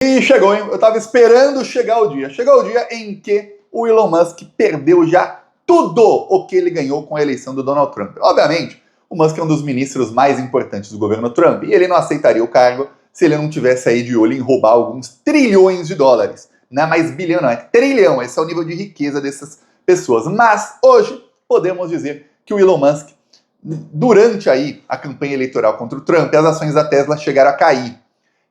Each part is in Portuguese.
E chegou, hein? Eu tava esperando chegar o dia. Chegou o dia em que o Elon Musk perdeu já tudo o que ele ganhou com a eleição do Donald Trump. Obviamente, o Musk é um dos ministros mais importantes do governo Trump e ele não aceitaria o cargo se ele não tivesse aí de olho em roubar alguns trilhões de dólares. Não é mais bilhão, não, é trilhão. Esse é o nível de riqueza dessas pessoas. Mas hoje podemos dizer que o Elon Musk, durante aí a campanha eleitoral contra o Trump, as ações da Tesla chegaram a cair.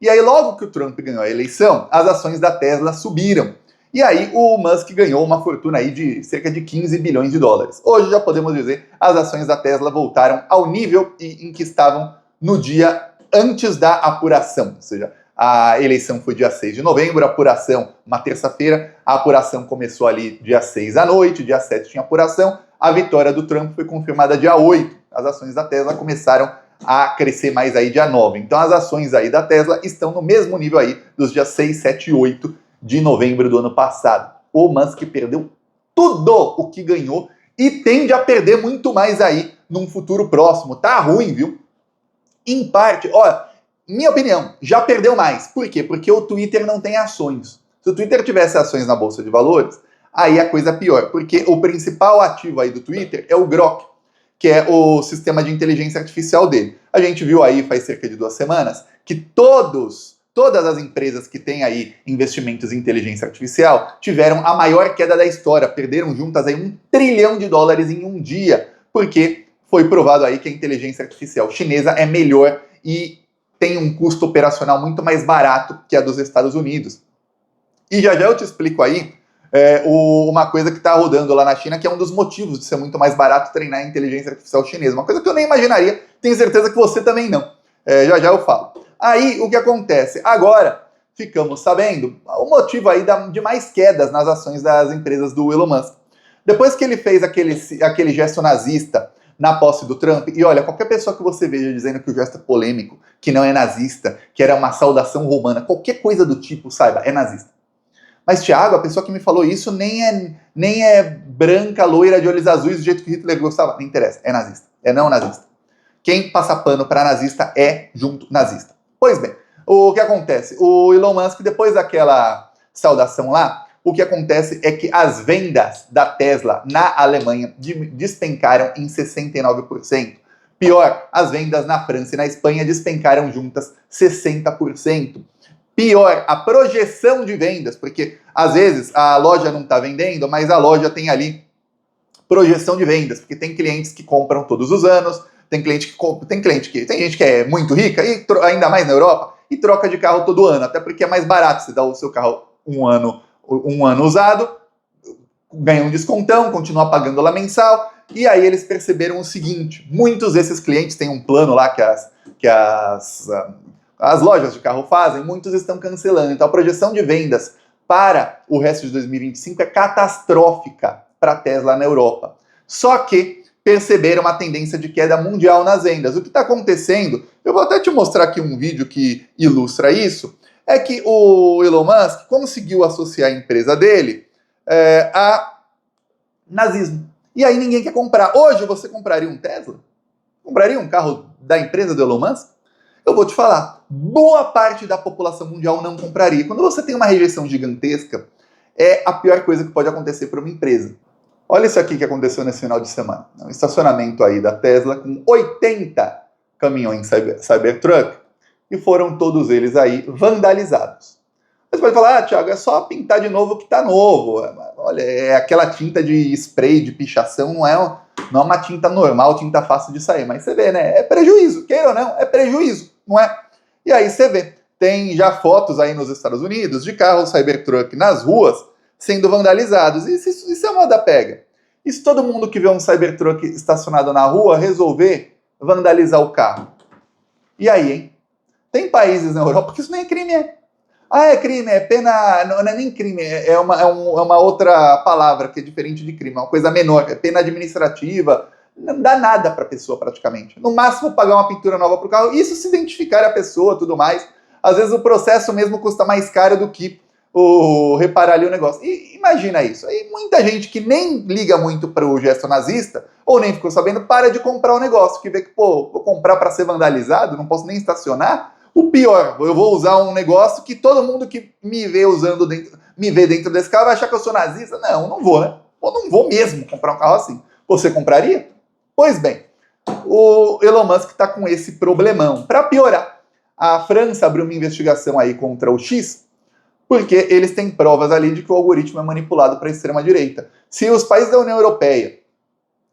E aí, logo que o Trump ganhou a eleição, as ações da Tesla subiram. E aí, o Musk ganhou uma fortuna aí de cerca de 15 bilhões de dólares. Hoje, já podemos dizer, as ações da Tesla voltaram ao nível em que estavam no dia antes da apuração. Ou seja, a eleição foi dia 6 de novembro, a apuração uma terça-feira, a apuração começou ali dia 6 à noite, dia 7 tinha apuração, a vitória do Trump foi confirmada dia 8. As ações da Tesla começaram a crescer mais aí dia 9. Então as ações aí da Tesla estão no mesmo nível aí dos dias 6, 7 e 8 de novembro do ano passado. O Musk perdeu tudo o que ganhou e tende a perder muito mais aí num futuro próximo. Tá ruim, viu? Em parte, ó, minha opinião, já perdeu mais. Por quê? Porque o Twitter não tem ações. Se o Twitter tivesse ações na Bolsa de Valores, aí a coisa é pior. Porque o principal ativo aí do Twitter é o Grok, que é o sistema de inteligência artificial dele. A gente viu aí faz cerca de 2 semanas que todas as empresas que têm aí investimentos em inteligência artificial tiveram a maior queda da história, perderam juntas aí $1 trilhão em um dia, porque foi provado aí que a inteligência artificial chinesa é melhor e tem um custo operacional muito mais barato que a dos Estados Unidos. E já eu te explico aí uma coisa que está rodando lá na China, que é um dos motivos de ser muito mais barato treinar a inteligência artificial chinesa. Uma coisa que eu nem imaginaria, tenho certeza que você também não. Já eu falo. Aí, o que acontece? Agora, ficamos sabendo o motivo aí de mais quedas nas ações das empresas do Elon Musk. Depois que ele fez aquele gesto nazista na posse do Trump, e olha, qualquer pessoa que você veja dizendo que o gesto é polêmico, que não é nazista, que era uma saudação romana, qualquer coisa do tipo, saiba, é nazista. Mas, Thiago, a pessoa que me falou isso nem é branca, loira, de olhos azuis, do jeito que Hitler gostava. Não interessa, é nazista. É não nazista. Quem passa pano para nazista é junto nazista. Pois bem, o que acontece? O Elon Musk, depois daquela saudação lá, o que acontece é que as vendas da Tesla na Alemanha despencaram em 69%. Pior, as vendas na França e na Espanha despencaram juntas 60%. Pior, a projeção de vendas, porque às vezes a loja não está vendendo, mas a loja tem ali projeção de vendas, porque tem clientes que compram todos os anos, tem gente que é muito rica, e ainda mais na Europa, e troca de carro todo ano, até porque é mais barato você dar o seu carro um ano usado, ganha um descontão, continua pagando lá mensal, e aí eles perceberam o seguinte: muitos desses clientes têm um plano lá que as lojas de carro fazem, muitos estão cancelando. Então a projeção de vendas para o resto de 2025 é catastrófica para a Tesla na Europa. Só que perceberam uma tendência de queda mundial nas vendas. O que está acontecendo, eu vou até te mostrar aqui um vídeo que ilustra isso, é que o Elon Musk conseguiu associar a empresa dele a nazismo. E aí ninguém quer comprar. Hoje você compraria um Tesla? Compraria um carro da empresa do Elon Musk? Eu vou te falar, boa parte da população mundial não compraria. Quando você tem uma rejeição gigantesca, é a pior coisa que pode acontecer para uma empresa. Olha isso aqui que aconteceu nesse final de semana. Um estacionamento aí da Tesla com 80 caminhões Cybertruck e foram todos eles aí vandalizados. Você pode falar, Thiago, é só pintar de novo que tá novo. Olha, é aquela tinta de spray, de pichação, não é uma tinta normal, tinta fácil de sair. Mas você vê, né? É prejuízo, queira ou não, é prejuízo, não é? E aí você vê, tem já fotos aí nos Estados Unidos de carros Cybertruck nas ruas sendo vandalizados. Isso é moda pega. E se todo mundo que vê um Cybertruck estacionado na rua resolver vandalizar o carro? E aí, hein? Tem países na Europa que isso nem é crime, é crime, é pena, não é nem crime, é uma outra palavra que é diferente de crime, é uma coisa menor, é pena administrativa, não dá nada para a pessoa praticamente. No máximo pagar uma pintura nova para o carro, isso se identificar a pessoa, tudo mais. Às vezes o processo mesmo custa mais caro do que reparar ali o negócio. E imagina isso. Aí muita gente que nem liga muito para o gesto nazista, ou nem ficou sabendo, para de comprar o negócio, que vê que, vou comprar para ser vandalizado, não posso nem estacionar. O pior, eu vou usar um negócio que todo mundo que me vê usando me vê dentro desse carro vai achar que eu sou nazista. Não, não vou, né? Eu não vou mesmo comprar um carro assim. Você compraria? Pois bem, o Elon Musk está com esse problemão. Para piorar, a França abriu uma investigação aí contra o X, porque eles têm provas ali de que o algoritmo é manipulado para a extrema-direita. Se os países da União Europeia,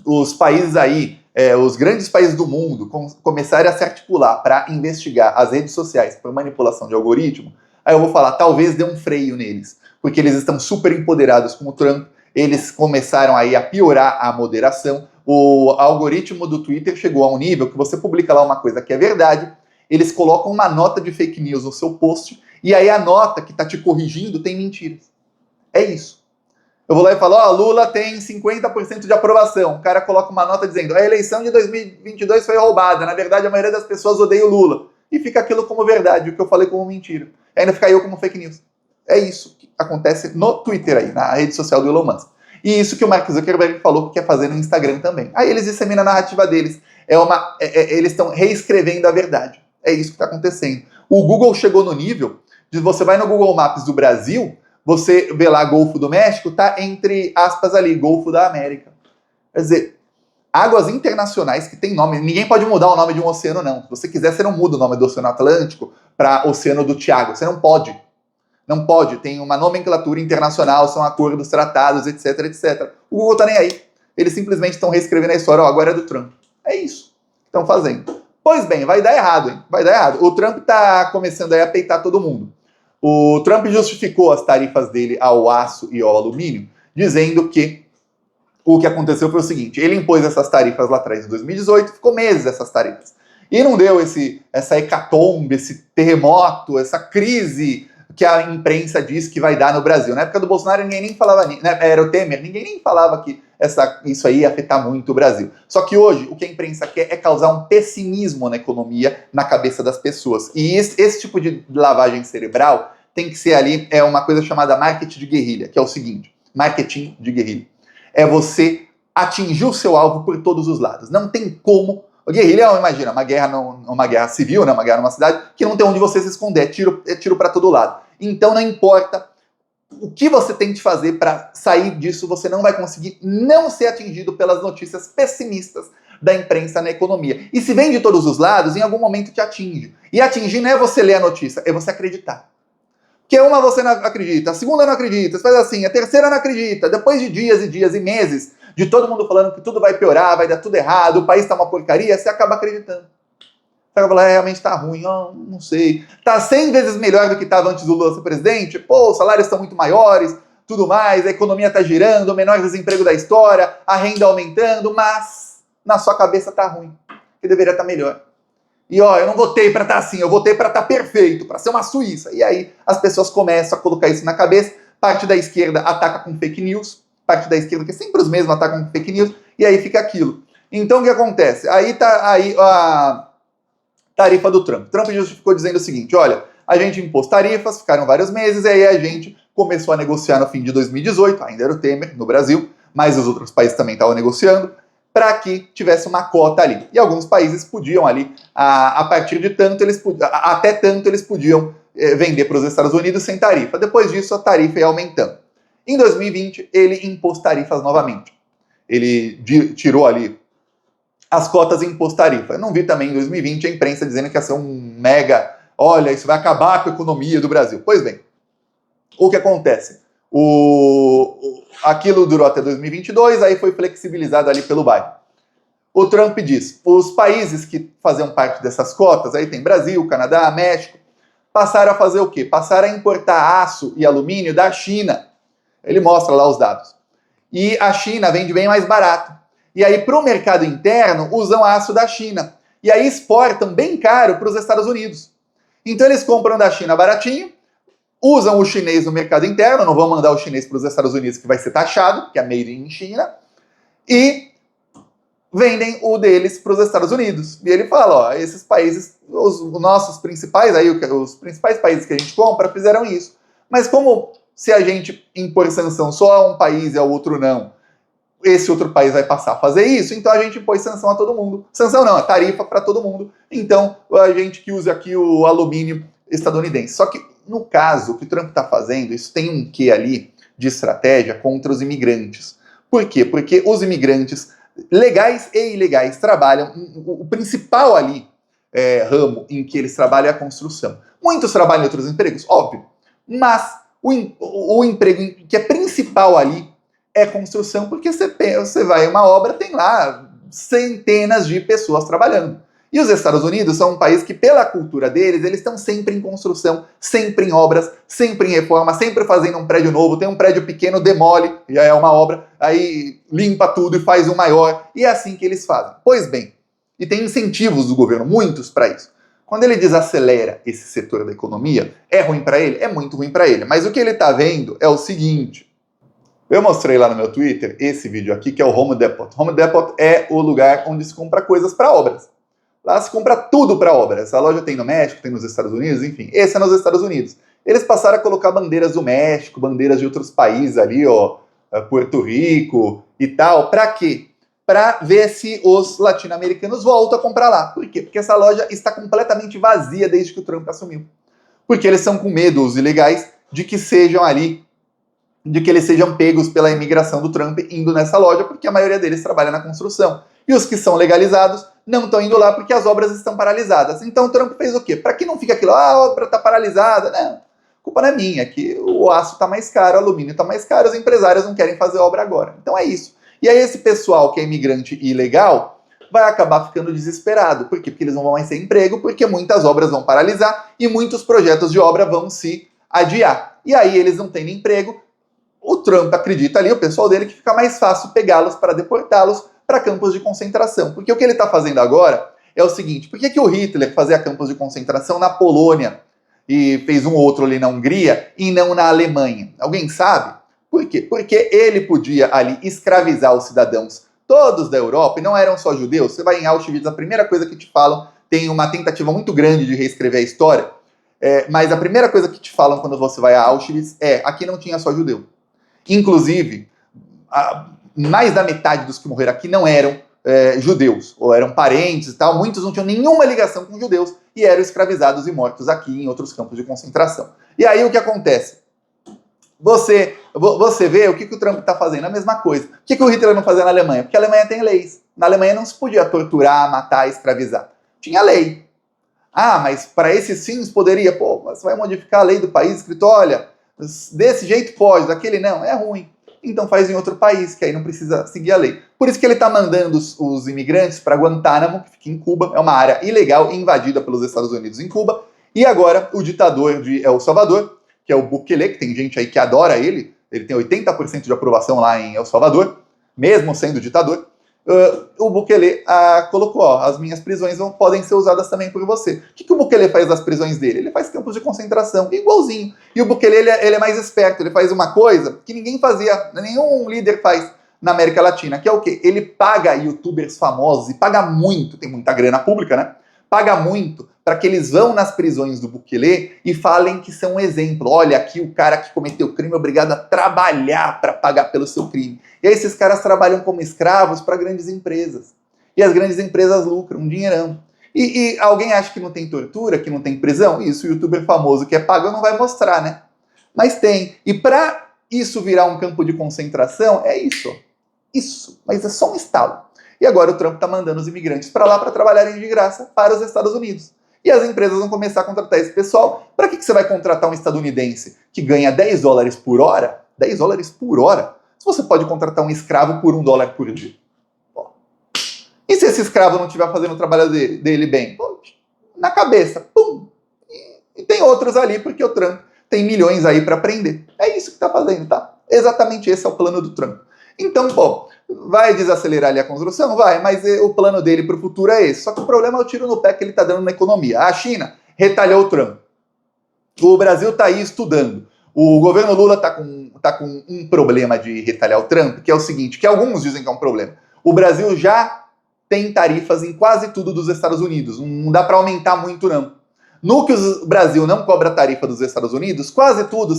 os países aí, os grandes países do mundo começarem a se articular para investigar as redes sociais por manipulação de algoritmo, aí eu vou falar, talvez dê um freio neles, porque eles estão super empoderados com o Trump, eles começaram aí a piorar a moderação, o algoritmo do Twitter chegou a um nível que você publica lá uma coisa que é verdade, eles colocam uma nota de fake news no seu post, e aí a nota que está te corrigindo tem mentiras. É isso. Eu vou lá e falo, ó, Lula tem 50% de aprovação. O cara coloca uma nota dizendo, a eleição de 2022 foi roubada. Na verdade, a maioria das pessoas odeia o Lula. E fica aquilo como verdade, o que eu falei como mentira. E ainda fica eu como fake news. É isso que acontece no Twitter aí, na rede social do Elon Musk. E isso que o Mark Zuckerberg falou que quer fazer no Instagram também. Aí eles disseminam a narrativa deles. Eles estão reescrevendo a verdade. É isso que está acontecendo. O Google chegou no nível de você vai no Google Maps do Brasil, você vê lá Golfo do México, tá entre aspas ali, Golfo da América. Quer dizer, águas internacionais que tem nome, ninguém pode mudar o nome de um oceano não. Se você quiser, você não muda o nome do Oceano Atlântico para Oceano do Tiago, você não pode. Não pode, tem uma nomenclatura internacional, são acordos, tratados, etc, etc. O Google tá nem aí. Eles simplesmente estão reescrevendo a história, ó, agora é do Trump. É isso que estão fazendo. Pois bem, vai dar errado, hein? Vai dar errado. O Trump tá começando aí a peitar todo mundo. O Trump justificou as tarifas dele ao aço e ao alumínio, dizendo que o que aconteceu foi o seguinte, ele impôs essas tarifas lá atrás, em 2018, ficou meses essas tarifas. E não deu essa hecatombe, esse terremoto, essa crise que a imprensa diz que vai dar no Brasil. Na época do Bolsonaro, ninguém nem falava, né, era o Temer, ninguém nem falava que isso aí ia afetar muito o Brasil. Só que hoje, o que a imprensa quer é causar um pessimismo na economia, na cabeça das pessoas. E esse tipo de lavagem cerebral tem que ser ali, uma coisa chamada marketing de guerrilha, que é o seguinte, marketing de guerrilha. É você atingir o seu alvo por todos os lados. Não tem como. Guerrilha, imagina, uma guerra civil, né, uma guerra numa cidade, que não tem onde você se esconder, é tiro para todo lado. Então não importa o que você tem que fazer para sair disso, você não vai conseguir não ser atingido pelas notícias pessimistas da imprensa na economia. E se vem de todos os lados, em algum momento te atinge. E atingir não é você ler a notícia, é você acreditar. Porque uma você não acredita, a segunda não acredita, você faz assim, a terceira não acredita. Depois de dias e dias e meses de todo mundo falando que tudo vai piorar, vai dar tudo errado, o país tá uma porcaria, você acaba acreditando. Você vai falar, realmente tá ruim, não sei. Tá 100 vezes melhor do que estava antes do Lula ser presidente? Pô, os salários estão muito maiores, tudo mais, a economia tá girando, o menor desemprego da história, a renda aumentando, mas na sua cabeça tá ruim, que deveria estar melhor. E eu não votei para estar assim, eu votei para estar perfeito, para ser uma Suíça. E aí as pessoas começam a colocar isso na cabeça, parte da esquerda ataca com fake news, parte da esquerda, que é sempre os mesmos, atacam com fake news, e aí fica aquilo. Então o que acontece? Aí a tarifa do Trump. Trump justificou dizendo o seguinte, olha, a gente impôs tarifas, ficaram vários meses, e aí a gente começou a negociar no fim de 2018, ainda era o Temer no Brasil, mas os outros países também estavam negociando, para que tivesse uma cota ali. E alguns países podiam ali, a partir de tanto, até tanto eles podiam vender para os Estados Unidos sem tarifa. Depois disso, a tarifa ia aumentando. Em 2020, ele impôs tarifas novamente. Ele tirou ali as cotas e impôs tarifa. Eu não vi também em 2020 a imprensa dizendo que ia ser um mega, olha, isso vai acabar com a economia do Brasil. Pois bem, o que acontece? Aquilo durou até 2022, aí foi flexibilizado ali pelo Biden. O Trump diz, os países que faziam parte dessas cotas, aí tem Brasil, Canadá, México, passaram a fazer o quê? Passaram a importar aço e alumínio da China. Ele mostra lá os dados. E a China vende bem mais barato. E aí, para o mercado interno, usam aço da China. E aí exportam bem caro para os Estados Unidos. Então eles compram da China baratinho, usam o chinês no mercado interno, não vão mandar o chinês para os Estados Unidos, que vai ser taxado, que é made in China, e vendem o deles para os Estados Unidos. E ele fala, ó, esses países, os nossos principais, aí os principais países que a gente compra, fizeram isso. Mas como se a gente impor sanção só a um país e ao outro não, esse outro país vai passar a fazer isso, então a gente impôs sanção a todo mundo. Sanção não, a tarifa para todo mundo. Então a gente que usa aqui o alumínio estadunidense. Só que no caso, o que o Trump está fazendo, isso tem um quê ali de estratégia contra os imigrantes. Por quê? Porque os imigrantes legais e ilegais trabalham, o principal ali ramo em que eles trabalham é a construção. Muitos trabalham em outros empregos, óbvio, mas o emprego que é principal ali é construção, porque você vai em uma obra, tem lá centenas de pessoas trabalhando. E os Estados Unidos são um país que, pela cultura deles, eles estão sempre em construção, sempre em obras, sempre em reforma, sempre fazendo um prédio novo. Tem um prédio pequeno, demole, já é uma obra, aí limpa tudo e faz um maior. E é assim que eles fazem. Pois bem, e tem incentivos do governo, muitos para isso. Quando ele desacelera esse setor da economia, é ruim para ele? É muito ruim para ele. Mas o que ele está vendo é o seguinte. Eu mostrei lá no meu Twitter esse vídeo aqui, que é o Home Depot. Home Depot é o lugar onde se compra coisas para obras. Lá se compra tudo para obras. Essa loja tem no México, tem nos Estados Unidos, enfim. Esse é nos Estados Unidos. Eles passaram a colocar bandeiras do México, bandeiras de outros países ali, ó, Porto Rico e tal. Para quê? Para ver se os latino-americanos voltam a comprar lá. Por quê? Porque essa loja está completamente vazia desde que o Trump assumiu. Porque eles são com medo, os ilegais, de que sejam ali, de que eles sejam pegos pela imigração do Trump indo nessa loja, porque a maioria deles trabalha na construção. E os que são legalizados não estão indo lá porque as obras estão paralisadas. Então o Trump fez o quê? Para que não fique aquilo, a obra está paralisada, né? A culpa não é minha, que o aço está mais caro, o alumínio está mais caro, os empresários não querem fazer obra agora. Então é isso. E aí esse pessoal que é imigrante ilegal vai acabar ficando desesperado. Por quê? Porque eles não vão mais ter emprego, porque muitas obras vão paralisar e muitos projetos de obra vão se adiar. E aí eles não têm emprego. O Trump acredita ali, o pessoal dele, que fica mais fácil pegá-los para deportá-los para campos de concentração. Porque o que ele está fazendo agora é o seguinte, por que o Hitler fazia campos de concentração na Polônia e fez um outro ali na Hungria e não na Alemanha? Alguém sabe? Por quê? Porque ele podia ali escravizar os cidadãos todos da Europa, e não eram só judeus. Você vai em Auschwitz, a primeira coisa que te falam, tem uma tentativa muito grande de reescrever a história, mas a primeira coisa que te falam quando você vai a Auschwitz aqui não tinha só judeu. Inclusive, mais da metade dos que morreram aqui não eram judeus, ou eram parentes e tal, muitos não tinham nenhuma ligação com judeus e eram escravizados e mortos aqui em outros campos de concentração. E aí o que acontece? Você vê o que o Trump está fazendo, a mesma coisa. O que o Hitler não fazia na Alemanha? Porque a Alemanha tem leis. Na Alemanha não se podia torturar, matar, escravizar. Tinha lei. Ah, mas para esses fins poderia? Pô, você vai modificar a lei do país escrito, olha, desse jeito pode, daquele não, é ruim. Então faz em outro país, que aí não precisa seguir a lei. Por isso que ele está mandando os imigrantes para Guantánamo, que fica em Cuba, é uma área ilegal invadida pelos Estados Unidos em Cuba. E agora o ditador de El Salvador, que é o Bukele, que tem gente aí que adora ele tem 80% de aprovação lá em El Salvador, mesmo sendo ditador. O Bukele colocou, as minhas prisões podem ser usadas também por você. O que o Bukele faz das prisões dele? Ele faz campos de concentração, igualzinho. E o Bukele, ele é mais esperto, ele faz uma coisa que ninguém fazia, nenhum líder faz na América Latina, que é o quê? Ele paga youtubers famosos, e paga muito, tem muita grana pública, né? Paga muito para que eles vão nas prisões do Bukele e falem que são um exemplo. Olha, aqui o cara que cometeu crime é obrigado a trabalhar para pagar pelo seu crime. E aí esses caras trabalham como escravos para grandes empresas. E as grandes empresas lucram um dinheirão. E alguém acha que não tem tortura, que não tem prisão? Isso o youtuber famoso que é pago não vai mostrar, né? Mas tem. E para isso virar um campo de concentração, é isso. Isso. Mas é só um estalo. E agora o Trump está mandando os imigrantes para lá para trabalharem de graça para os Estados Unidos. E as empresas vão começar a contratar esse pessoal. Para que você vai contratar um estadunidense que ganha $10 por hora? $10 por hora? Se você pode contratar um escravo por $1 por dia. Pô. E se esse escravo não estiver fazendo o trabalho dele bem? Pô, na cabeça. Pum! E tem outros ali, porque o Trump tem milhões aí para prender. É isso que está fazendo, tá? Exatamente esse é o plano do Trump. Então, pô, vai desacelerar ali a construção? Vai, mas o plano dele para o futuro é esse. Só que o problema é o tiro no pé que ele está dando na economia. A China retalhou o Trump. O Brasil está aí estudando. O governo Lula está com um problema de retalhar o Trump, que é o seguinte, que alguns dizem que é um problema. O Brasil já tem tarifas em quase tudo dos Estados Unidos. Não dá para aumentar muito, não. No que o Brasil não cobra tarifa dos Estados Unidos, quase tudo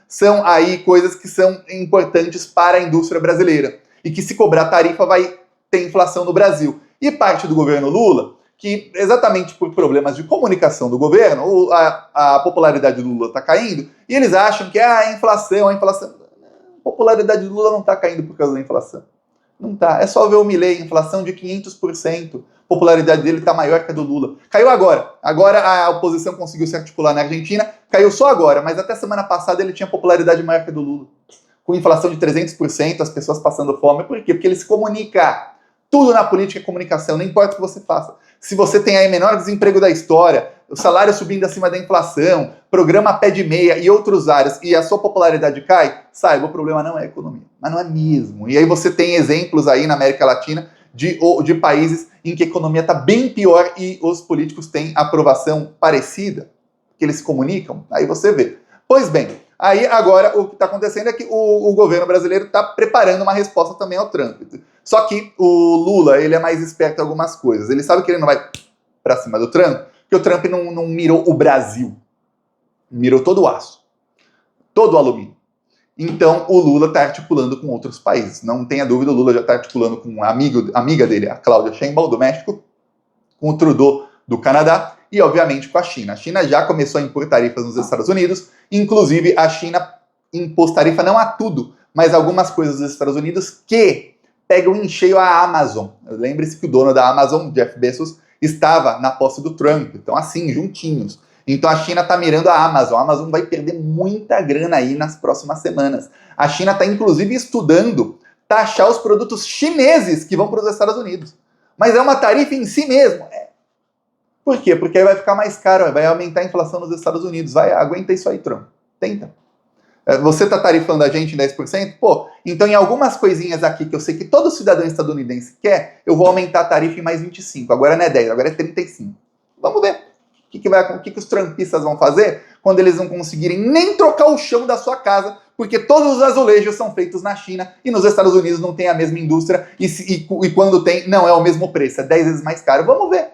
são aí coisas que são importantes para a indústria brasileira. e que se cobrar tarifa vai ter inflação no Brasil. E parte do governo Lula, que exatamente por problemas de comunicação do governo, a popularidade do Lula está caindo, e eles acham que a inflação... A popularidade do Lula não está caindo por causa da inflação. Não tá. É só ver o Milei, inflação de 500%. A popularidade dele está maior que a do Lula. Caiu agora. Agora a oposição conseguiu se articular na Argentina. Caiu só agora, mas até semana passada ele tinha popularidade maior que a do Lula. Com inflação de 300%, as pessoas passando fome. Por quê? Porque ele se comunica. Tudo na política é comunicação, não importa o que você faça. Se você tem aí menor desemprego da história, o salário subindo acima da inflação, programa pé de meia e outros áreas, e a sua popularidade cai, saiba, o problema não é a economia. Mas não é mesmo. E aí você tem exemplos aí na América Latina de países em que a economia está bem pior e os políticos têm aprovação parecida, que eles se comunicam, aí você vê. Pois bem, aí agora o que está acontecendo é que o governo brasileiro está preparando uma resposta também ao Trump. Só que o Lula, ele é mais esperto em algumas coisas. Ele sabe que ele não vai para cima do Trump, porque o Trump não mirou o Brasil. Mirou todo o aço. Todo o alumínio. Então, o Lula está articulando com outros países. Não tenha dúvida, o Lula já está articulando com uma amiga dele, a Cláudia Sheinbaum, do México, com o Trudeau, do Canadá, e, obviamente, com a China. A China já começou a impor tarifas nos Estados Unidos. Inclusive, a China impôs tarifa não a tudo, mas algumas coisas dos Estados Unidos que pegam em cheio a Amazon. Lembre-se que o dono da Amazon, Jeff Bezos, estava na posse do Trump. Então, assim, juntinhos. Então, a China está mirando a Amazon. A Amazon vai perder muita grana aí nas próximas semanas. A China está, inclusive, estudando taxar os produtos chineses que vão para os Estados Unidos. Mas é uma tarifa em si mesmo. Por quê? Porque aí vai ficar mais caro, vai aumentar a inflação nos Estados Unidos. Aguenta isso aí, Trump. Tenta. Você está tarifando a gente em 10%? Pô, então em algumas coisinhas aqui que eu sei que todo cidadão estadunidense quer, eu vou aumentar a tarifa em mais 25. Agora não é 10, agora é 35. Vamos ver o que os trumpistas vão fazer quando eles não conseguirem nem trocar o chão da sua casa, porque todos os azulejos são feitos na China e nos Estados Unidos não tem a mesma indústria e quando tem, não é o mesmo preço, é 10 vezes mais caro. Vamos ver.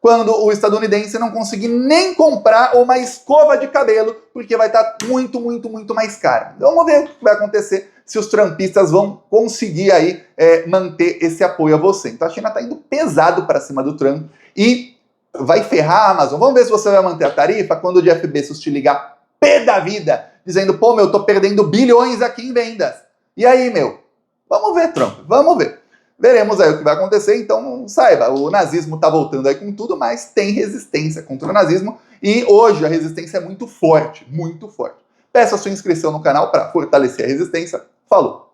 Quando o estadunidense não conseguir nem comprar uma escova de cabelo, porque vai estar muito, muito, muito mais caro. Então, vamos ver o que vai acontecer se os trumpistas vão conseguir aí manter esse apoio a você. Então a China está indo pesado para cima do Trump e vai ferrar a Amazon. Vamos ver se você vai manter a tarifa quando o Jeff Bezos te ligar pé da vida, dizendo, pô, meu, tô perdendo bilhões aqui em vendas. E aí, meu? Vamos ver, Trump, vamos ver. Veremos aí o que vai acontecer, então saiba, o nazismo tá voltando aí com tudo, mas tem resistência contra o nazismo e hoje a resistência é muito forte, muito forte. Peça a sua inscrição no canal para fortalecer a resistência. Falou!